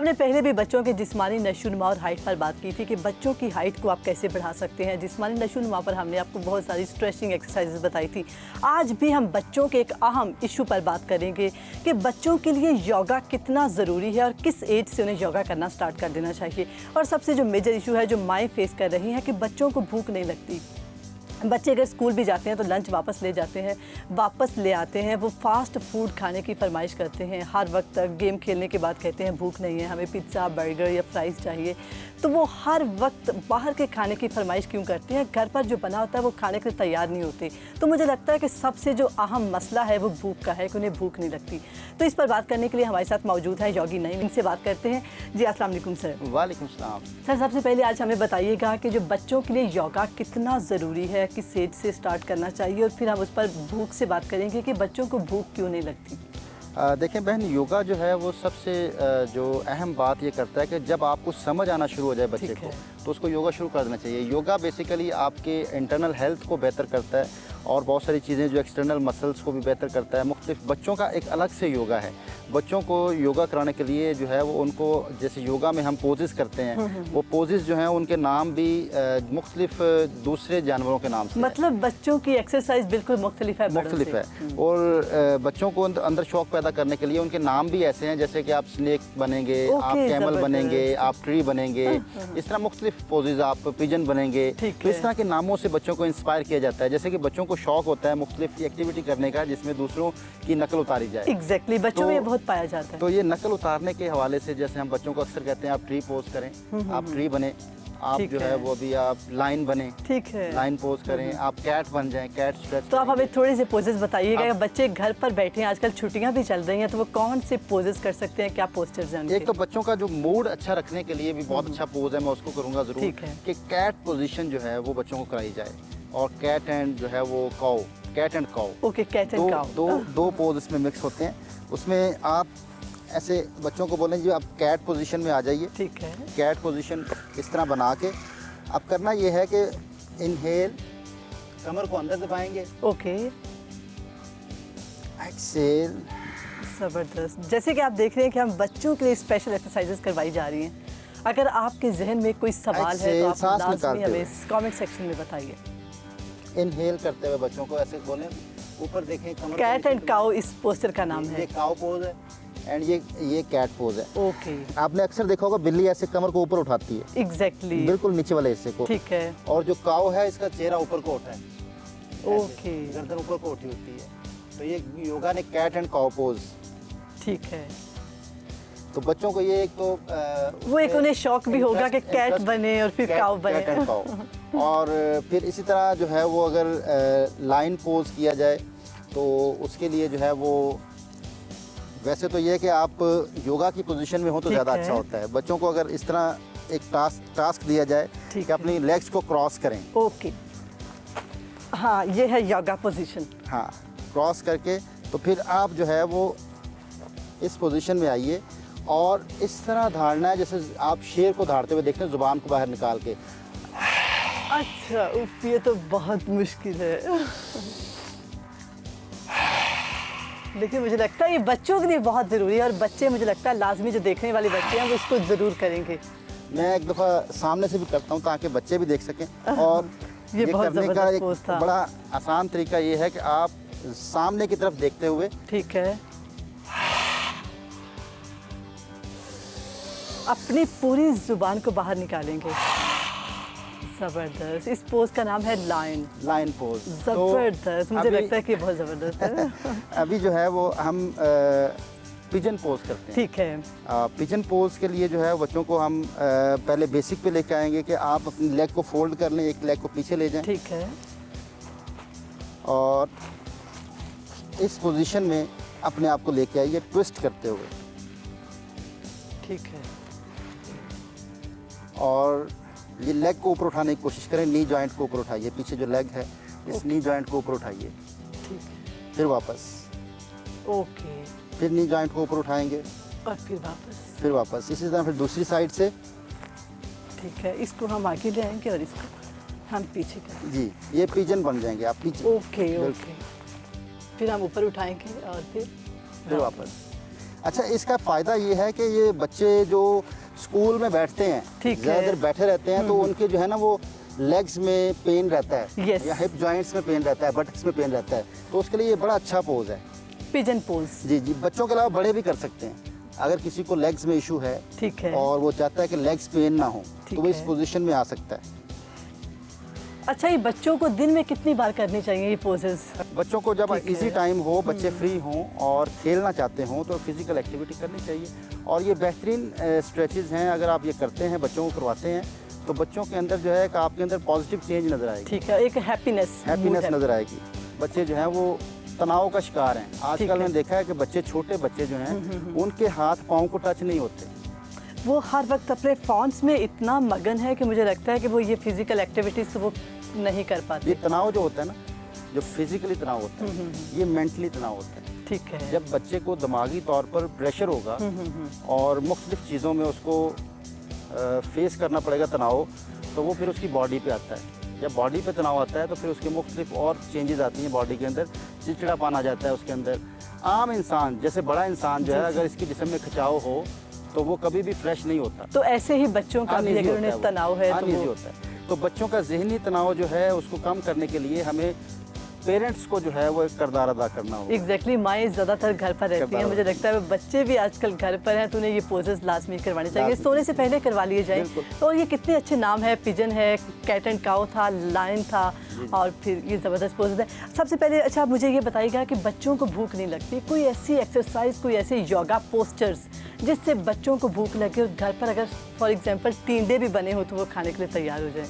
हमने पहले भी बच्चों के जिस्मानी नशोनुमा और हाइट पर बात की थी कि बच्चों की हाइट को आप कैसे बढ़ा सकते हैं। जिस्मानी नशोनुमा पर हमने आपको बहुत सारी स्ट्रेचिंग एक्सरसाइजेज बताई थी। आज भी हम बच्चों के एक अहम इशू पर बात करेंगे कि बच्चों के लिए योगा कितना ज़रूरी है और किस एज से उन्हें योगा करना स्टार्ट कर देना चाहिए। और सबसे जो मेजर इशू है जो माएँ फेस कर रही हैं कि बच्चों को भूख नहीं लगती। बच्चे अगर स्कूल भी जाते हैं तो लंच वापस ले जाते हैं, वापस ले आते हैं, वो फास्ट फूड खाने की फरमाइश करते हैं। हर वक्त तक गेम खेलने के बाद कहते हैं भूख नहीं है, हमें पिज़्ज़ा बर्गर या फ्राइज़ चाहिए। तो वो हर वक्त बाहर के खाने की फरमाइश क्यों करते हैं? घर पर जो बना होता है वो खाने के लिए तैयार नहीं होते। तो मुझे लगता है कि सबसे जो अहम मसला है वो भूख का है कि उन्हें भूख नहीं लगती। तो इस पर बात करने के लिए हमारे साथ मौजूद है योगी नईम। इनसे बात करते हैं। जी अस्सलाम वालेकुम सर। वालेकुम सलाम। सर सबसे पहले आज हमें बताइएगा कि जो बच्चों के लिए योगा कितना ज़रूरी है, किस एज से स्टार्ट करना चाहिए, और फिर हम उस पर भूख से बात करेंगे कि बच्चों को भूख क्यों नहीं लगती। देखें बहन, योगा जो है वो सबसे जो अहम बात ये करता है कि जब आपको समझ आना शुरू हो जाए बच्चे को तो उसको योगा शुरू कर देना चाहिए। योगा बेसिकली आपके इंटरनल हेल्थ को बेहतर करता है और बहुत सारी चीज़ें जो एक्सटर्नल मसल्स को भी बेहतर करता है। मुख्तलिफ बच्चों का एक अलग से योगा है। बच्चों को योगा कराने के लिए जो है वो उनको जैसे योगा में हम पोजेस करते हैं, वो पोजेस जो हैं उनके नाम भी मुख्तलिफ दूसरे जानवरों के नाम से मतलब बच्चों की एक्सरसाइज बिल्कुल मुख्तलिफ है। और बच्चों को अंदर शौक पैदा करने के लिए उनके नाम भी ऐसे हैं, जैसे कि आप स्नेक बनेंगे, आप कैमल बनेंगे, आप ट्री बनेंगे, इस तरह मुख्तलिफ पोजेज, आप पिजन बनेंगे। तो इस तरह के नामों से बच्चों को इंस्पायर किया जाता है। जैसे कि बच्चों को शौक होता है मुख्तलिफ एक्टिविटी करने का जिसमें दूसरों की नकल उतारी जाए। एग्जैक्टली, बच्चों में बहुत पाया जाता है। तो ये नकल उतारने के हवाले से जैसे हम बच्चों को अक्सर कहते हैं आप ट्री पोज करें, आप ट्री बने, आप जो है वो भी आप लाइन बने, ठीक है, लाइन पोज करें, आप कैट बन जाएं, कैट स्ट्रेच। तो आप हमें थोड़े से पोजेस बताइएगा। बच्चे घर पर बैठे हैं, आजकल छुट्टियां भी चल रही हैं, तो वो कौन से पोजेस कर सकते हैं, क्या पोस्चर्स हैं उनके? एक तो बच्चों का जो मूड अच्छा रखने के लिए भी बहुत अच्छा पोज है, मैं उसको करूँगा ज़रूर कि कैट पोजिशन जो है वो बच्चों को कराई जाए। और कैट एंड जो है वो cow, cat and cow. Okay, cat and cow. दो पोज इसमें मिक्स होते हैं। उसमें आप ऐसे बच्चों को बोलें जी आप कैट पोजीशन में आ जाइए। ठीक है। कैट पोजीशन इस तरह बना के अब करना ये है कि इनहेल, कमर को अंदर दबाएंगे। ओके। एक्सेल। ज़बरदस्त। जैसे कि आप देख रहे हैं कि हम बच्चों के लिए स्पेशल एक्सरसाइजेस करवाई जा रही हैं। अगर आपके जहन में कोई सवाल है तो आप लाज़मी हमें कमेंट सेक्शन में बताइए। इनहेल करते हुए बच्चों को ऐसे बोलें, ऊपर देखें कमर। कैट एंड काऊ इस पोस्टर का नाम है। ये काऊ पोज है एंड ये कैट पोज है। ओके। आपने अक्सर देखा होगा बिल्ली ऐसे कमर को ऊपर उठाती है। एग्जैक्टली, बिल्कुल नीचे वाले हिस्से को। ठीक है। और जो काऊ है इसका चेहरा ऊपर को उठा है। ओके। गर्दन ऊपर को उठी होती है। तो ये योगा ने कैट एंड काऊ पोज। ठीक है। तो बच्चों को ये एक तो वो एक उन्हें शौक भी होगा कि कैट बने और फिर काऊ बने। कैट एंड काऊ। और फिर इसी तरह जो है वो अगर लाइन पोज किया जाए तो उसके लिए जो है वो वैसे तो ये है कि आप योगा की पोजीशन में हो तो ज़्यादा अच्छा होता है। बच्चों को अगर इस तरह एक टास्क दिया जाए कि अपनी लेग्स को क्रॉस करें। ओके, हाँ ये है योगा पोजीशन। हाँ, क्रॉस करके तो फिर आप जो है वो इस पोजीशन में आइए और इस तरह धारना है जैसे आप शेर को धारते हुए देखते हैं, जुबान को बाहर निकाल के। अच्छा, ये तो बहुत मुश्किल है। लेकिन मुझे लगता है ये बच्चों के लिए बहुत ज़रूरी है और बच्चे मुझे लगता है लाजमी जो देखने वाले बच्चे हैं वो इसको ज़रूर करेंगे। मैं एक दफ़ा सामने से भी करता हूँ ताकि बच्चे भी देख सकें। और ये करने का एक बड़ा आसान तरीका ये है कि आप सामने की तरफ देखते हुए, ठीक है, अपनी पूरी जुबान को बाहर निकालेंगे। जबरदस्त। इस पोज का नाम है लाइन पोज। जबरदस्त। मुझे लगता है कि बहुत जबरदस्त है। अभी जो है वो हम पिजन पोज करते हैं। ठीक है। पिजन पोज के लिए जो है बच्चों को हम पहले बेसिक पे लेके आएंगे कि आप अपनी लेग को फोल्ड कर लें, एक लेग को पीछे ले जाएं। ठीक है। और इस पोजीशन में अपने आप को लेके आइए ट्विस्ट करते हुए। ठीक है। और ये लेग को ऊपर उठाने की कोशिश करें, नी जॉइंट को ऊपर उठाइए, पीछे जो लेग है इस नी जॉइंट को ऊपर उठाइए। ठीक है। फिर वापस। ओके। फिर नी जॉइंट को ऊपर उठाएंगे और फिर वापस। इसी तरह फिर दूसरी साइड से। ठीक है, इसको हम आगे ले आएंगे और इसको हम पीछे करेंगे। जी, ये पिजन बन जाएंगे आप पीछे। Okay okay. फिर हम ऊपर उठाएंगे और फिर वापस। अच्छा, इसका फ़ायदा ये है कि ये बच्चे जो स्कूल में बैठते हैं, ठीक है। ज़्यादा देर बैठे रहते हैं, तो उनके जो है ना वो लेग्स में पेन रहता है, Yes. या हिप जॉइंट्स में पेन रहता है, बटक्स में पेन रहता है, तो उसके लिए ये बड़ा अच्छा पोज है। Pigeon pose. जी जी, बच्चों के अलावा बड़े भी कर सकते हैं। अगर किसी को लेग्स में इशू है, ठीक है। और वो चाहता है कि लेग्स पेन ना हो, ठीक तो वो इस है। पोजीशन में आ सकता है। अच्छा, ये बच्चों को दिन में कितनी बार करनी चाहिए ये पोजेस? बच्चों को जब ठीक है। इजी टाइम हो, बच्चे फ्री हों और खेलना चाहते हों, तो फिजिकल एक्टिविटी करनी चाहिए। और ये बेहतरीन स्ट्रेचेज हैं, अगर आप ये करते हैं, बच्चों को करवाते हैं, तो बच्चों के अंदर जो है कि आपके अंदर पॉजिटिव चेंज नज़र आएगी, ठीक है, एक हैप्पीनेस नज़र आएगी। बच्चे जो हैं वो तनाव का शिकार हैं। ठीक आजकल है। मैंने देखा है कि बच्चे, छोटे बच्चे जो हैं, उनके हाथ पाँव को टच नहीं होते। वो हर वक्त अपने फोन्स में इतना मगन है कि मुझे लगता है कि वो ये फिजिकल एक्टिविटीज तो वो नहीं कर ये पाते। तनाव जो होता है ना, जो फिजिकली तनाव होता है, ये मेंटली तनाव होता है। ठीक है। जब बच्चे को दिमागी तौर पर प्रेशर होगा और मुख्तलिफ चीज़ों में उसको फेस करना पड़ेगा तनाव, तो वो फिर उसकी बॉडी पे आता है। जब बॉडी पे तनाव आता है तो फिर उसके मुख्तलिफ और चेंजेस आती हैं बॉडी के अंदर, चिड़चिड़ापन आ जाता है उसके अंदर। आम इंसान जैसे बड़ा इंसान जो है, अगर इसके जिस्म में खिंचाव हो तो वो कभी भी फ्रेश नहीं होता। तो ऐसे ही बच्चों का भी अगर उन्हें तनाव है तो अनईजी वो होता है। तो बच्चों का ज़हनी तनाव जो है उसको कम करने के लिए हमें पेरेंट्स को जो है वो एक किरदार अदा करना होगा। एग्जैक्टली माएँ ज़्यादातर घर पर रहती हैं, मुझे लगता है बच्चे भी आजकल घर पर हैं, तो उन्हें ये पोजेस लाजमी करवाने चाहिए, लाजमी। सोने से पहले करवा लिए जाएं। बिल्कुल। तो ये कितने अच्छे नाम है, पिजन है, कैट एंड काउ था, लायन था, और फिर ये ज़बरदस्त पोजेस है। सबसे पहले अच्छा आप मुझे ये बताइएगा कि बच्चों को भूख नहीं लगती, कोई ऐसी एक्सरसाइज, कोई ऐसे योगा पोस्चर्स जिससे बच्चों को भूख लगे और घर पर अगर फॉर एग्जाम्पल टींडे भी बने हो तो वो खाने के लिए तैयार हो जाए?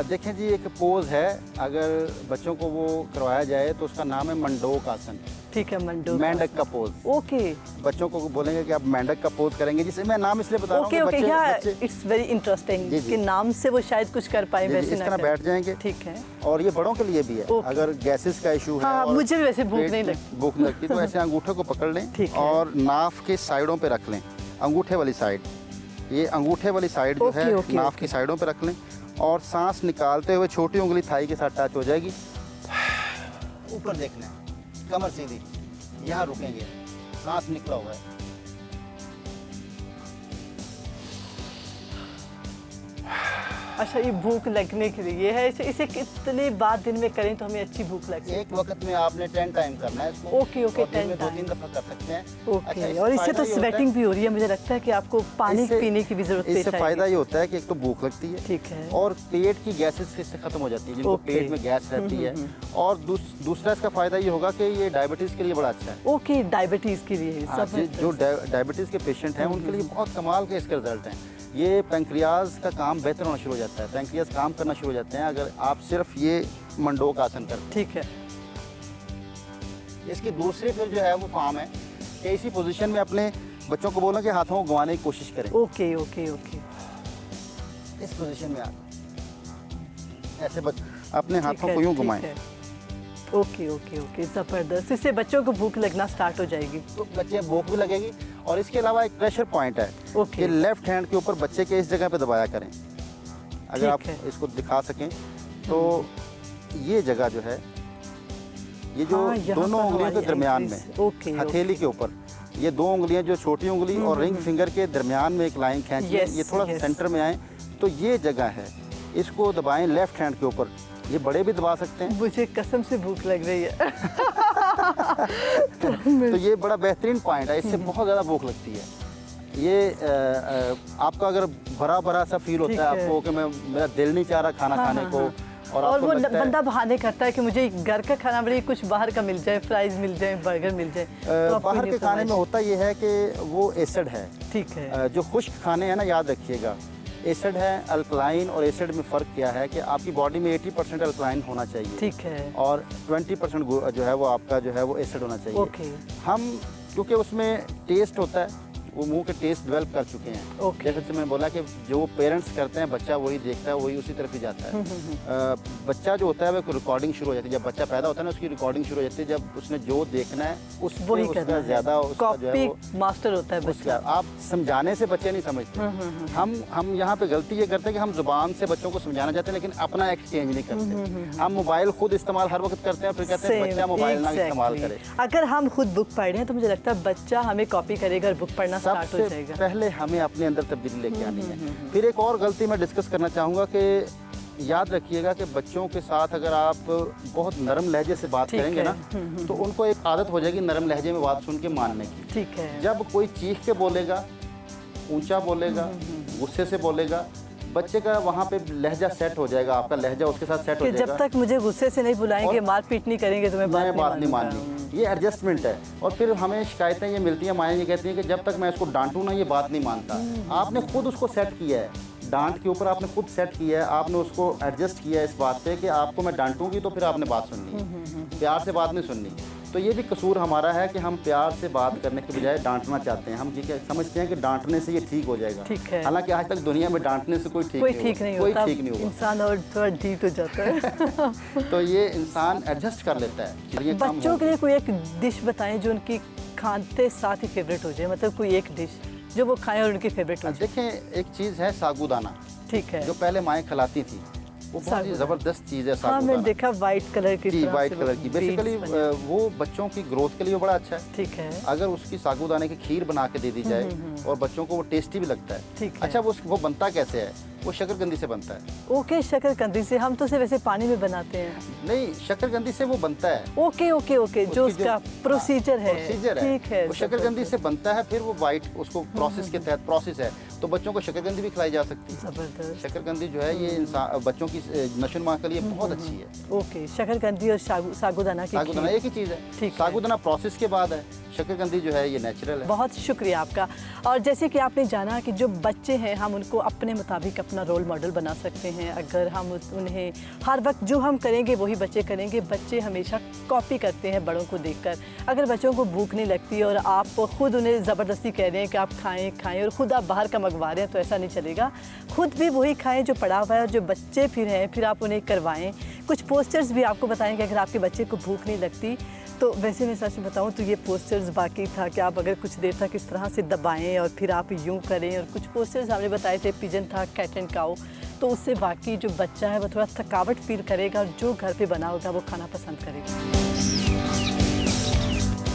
देखें जी, एक पोज है, अगर बच्चों को वो करवाया जाए तो उसका नाम है मंडोक आसन। ठीक है, मेंढक का पोज। ओके बच्चों को बोलेंगे कि आप मेंढक का पोज करेंगे, जिसे मैं नाम इसलिए बता रहा हूँ ओके कि ओके, बच्चे, या बच्चे इट्स वेरी इंटरेस्टिंग जी, जी। कि नाम से वो शायद कुछ कर पाए, जी, जी, वैसे इस ना तरह करें। बैठ जाएंगे। ठीक है। और ये बड़ों के लिए भी है, ओके। अगर गैसेस का इशू है हाँ, और मुझे भी वैसे भूख पेट नहीं में लगती। भूख लगती तो ऐसे अंगूठे को पकड़ लें ठीक है। और नाफ के साइडों पे रख लें, अंगूठे वाली साइड, ये अंगूठे वाली साइड जो ओके, है ओके, नाफ ओके। की साइडों पे रख लें, और सांस निकालते हुए छोटी उंगली थाई के साथ टच हो जाएगी, ऊपर देखना है, कमर सीधी, यहाँ रुकेंगे, सांस निकला हुआ है। अच्छा, ये भूख लगने के लिए है, इसे कितने बाद दिन में करें तो हमें अच्छी भूख लग सके? एक वक्त में आपने 10 टाइम करना है इसको। ओके, ओके, और दिन में 10 2-3 दफा कर सकते हैं। ओके। अच्छा, और इससे फायदा तो ये होता है- स्वेटिंग भी हो रही है, मुझे लगता है कि आपको पानी इससे- पीने की भी जरूरत पेश इससे आएगी। फायदा ये होता है कि एक तो भूख लगती है, ठीक है। और पेट की गैसेस इससे खत्म हो जाती है, जिनको ओके। पेट में गैस रहती है। और दूसरा इसका फायदा ये होगा कि ये डायबिटीज के लिए बड़ा अच्छा है। ओके, डायबिटीज के लिए हाँ, जो डायबिटीज के पेशेंट हैं उनके लिए बहुत कमाल के इसके रिजल्ट हैं। ये पैंक्रियाज का काम बेहतर होना शुरू हो जाता है, पैंक्रियाज काम करना शुरू हो जाते हैं अगर आप सिर्फ ये मंडोक आसन करते हैं। ठीक है। इसकी दूसरी फिर जो है वो फॉर्म है कि इसी पोजीशन में अपने बच्चों को बोलना कि हाथों को घुमाने की कोशिश करें, ओके ओके ओके, इस पोजीशन में ऐसे अपने हाथों को यूं घुमाएं, ओके ओके ओके, ज़बरदस्त। इससे बच्चों को भूख लगना स्टार्ट हो जाएगी। तो बच्चे भूख भी लगेगी। और इसके अलावा एक प्रेशर पॉइंट है ओके। कि लेफ्ट हैंड के ऊपर बच्चे के इस जगह पे दबाया करें, अगर आप ठीक है। इसको दिखा सकें तो ये जगह जो है, ये जो हाँ, यहाँ दोनों पर उंगलियों के हमारी दरमियान में, एंट्रीज। ओके, हथेली के ऊपर, ये दो उंगलियां जो छोटी उंगली और रिंग फिंगर के दरमियान में एक लाइन खींच लें, Yes, ये थोड़ा yes. सेंटर में आए तो ये जगह है, इसको दबाएं लेफ्ट हैंड के ऊपर। ये बड़े भी दबा सकते हैं। मुझे कसम से भूख लग रही है। तो ये बड़ा बेहतरीन पॉइंट है, इससे बहुत ज़्यादा भूख लगती है। ये आपका अगर भरा भरा सा फील होता ठीक है है। आपको कि मेरा दिल नहीं चाह रहा खाना हाँ, खाने हाँ, को, हाँ। और और आपको वो लगता है बंदा बहाने करता है कि मुझे घर का खाना बड़े कुछ बाहर का मिल जाए, फ्राइज मिल जाए, बर्गर मिल जाए। तो आपको बाहर ये के खाने में फरमाइश- होता ये है कि वो एसिड है। ठीक है। जो खुश्क खाने हैं ना, याद रखिएगा, एसिड है, अल्कलाइन और एसिड में फ़र्क क्या है कि आपकी बॉडी में 80% अल्कलाइन होना चाहिए, ठीक है। और 20% जो है वो आपका जो है वो एसिड होना चाहिए। ओके। हम क्योंकि उसमें टेस्ट होता है, वो मुंह के टेस्ट डेवलप कर चुके हैं। ओके। जैसे मैंने बोला कि जो पेरेंट्स करते हैं बच्चा वही देखता है, वही उसी तरफ ही जाता है। बच्चा जो होता है वो रिकॉर्डिंग शुरू हो जाती है। जब बच्चा पैदा होता है ना उसकी रिकॉर्डिंग शुरू हो जाती है। जब उसने जो देखना है वही उसका करना है। ज़्यादा उसका जो है वो कॉपी मास्टर होता है बच्चा। आप समझाने से बच्चे नहीं समझते। हम यहाँ पे गलती ये करते हैं कि हम जुबान से बच्चों को समझाना चाहते हैं लेकिन अपना एक्सचेंज नहीं करते। हम मोबाइल खुद इस्तेमाल हर वक्त करते हैं, फिर कहते हैं बच्चा मोबाइल ना इस्तेमाल करे। अगर हम खुद बुक पढ़ रहे हैं तो मुझे लगता है बच्चा हमें कॉपी करेगा और बुक पढ़ना स्टार्ट हो सबसे जाएगा। पहले हमें अपने अंदर तब्दीली लेके आनी है। फिर एक और गलती मैं डिस्कस करना चाहूँगा कि याद रखिएगा कि बच्चों के साथ अगर आप बहुत नरम लहजे से बात करेंगे ना तो उनको एक आदत हो जाएगी नरम लहजे में बात सुन के मानने की। ठीक है। जब कोई चीख के बोलेगा, ऊंचा बोलेगा, गुस्से से बोलेगा, बच्चे का वहाँ पे लहजा सेट हो जाएगा, आपका लहजा उसके साथ सेट हो कि जाएगा। जब तक मुझे गुस्से से नहीं बुलाएंगे, मारपीट नहीं करेंगे तो मैं बात नहीं माननी। ये एडजस्टमेंट है। और फिर हमें शिकायतें ये मिलती हैं, माएँ ये कहती हैं कि जब तक मैं इसको डांटूँ ना ये बात नहीं मानता। आपने खुद उसको सेट किया है, डांट के ऊपर आपने खुद सेट किया है, आपने उसको एडजस्ट किया है इस बात पे कि आपको मैं डांटूंगी तो फिर आपने बात सुननी है, प्यार से बात नहीं सुननी। तो ये भी कसूर हमारा है कि हम प्यार से बात करने के बजाय डांटना चाहते हैं। हम ये समझते हैं कि डांटने से ये ठीक हो जाएगा। ठीक है। हालांकि आज तक दुनिया में डांटने से कोई ठीक नहीं होता, इंसान और थोड़ा ढीठ हो जाता है। तो ये इंसान एडजस्ट कर लेता है। बच्चों के लिए कोई एक डिश बताएं जो उनकी खाते साथ ही फेवरेट हो जाए, मतलब कोई एक डिश जो वो खाएं और उनकी फेवरेट हो जाए। देखें एक चीज़ है सागुदाना। ठीक है। जो पहले माएँ खिलाती थी वो बहुत ही ज़बरदस्त चीज़ है सागुदाना। हाँ, मैंने देखा वाइट कलर की। वाइट कलर की बेसिकली वो बच्चों की ग्रोथ के लिए बड़ा अच्छा है। ठीक है। अगर उसकी सागुदाने की खीर बना के दे दी जाए और बच्चों को वो टेस्टी भी लगता है। ठीक है। अच्छा वो बनता कैसे है? वो शक्करकंदी से बनता है। ओके, शक्करकंदी से। हम तो सिर्फ वैसे पानी में बनाते हैं। नहीं, शक्करकंदी से वो बनता है। ओके ओके ओके, जो उसका प्रोसीजर है। ठीक है। वो शक्करकंदी से बनता है, फिर वो वाइट उसको प्रोसेस के तहत प्रोसेस है तो बच्चों को शक्करकंदी भी खिलाई जा सकती है। जबरदस्त। शक्करकंदी जो है ये इंसान बच्चों की नशोनुमा के लिए बहुत अच्छी है। ओके, शक्करकंदी और सागुदाना की सागुदाना एक ही चीज़ है। सागुदाना प्रोसेस के बाद है, शक्करकंदी जो है ये नेचुरल है। बहुत शुक्रिया आपका। और जैसे कि आपने जाना कि जो बच्चे हैं हम उनको अपने मुताबिक अपना रोल मॉडल बना सकते हैं। अगर हम उन्हें हर वक्त जो हम करेंगे वही बच्चे करेंगे। बच्चे हमेशा कॉपी करते हैं बड़ों को देखकर। अगर बच्चों को भूख नहीं लगती और आप खुद उन्हें ज़बरदस्ती कह रहे हैं कि आप खाएं और ख़ुद आप बाहर का मंगवा रहे हैं तो ऐसा नहीं चलेगा। खुद भी वही खाएं जो पड़ा हुआ है और जो बच्चे फिर हैं फिर आप उन्हें करवाएं। कुछ पोस्टर्स भी आपको बताएंगे अगर आपके बच्चे को भूख नहीं लगती तो। वैसे मैं सच बताऊं तो ये पोस्टर्स बाकी था कि आप अगर कुछ देर तक इस तरह से दबाएं और फिर आप यूं करें। और कुछ पोस्टर्स हमने बताए थे, पिजन था, कैट एंड काऊ। तो उससे बाकी जो बच्चा है वो थोड़ा थकावट फील करेगा और जो घर पे बना होगा वो खाना पसंद करेगा।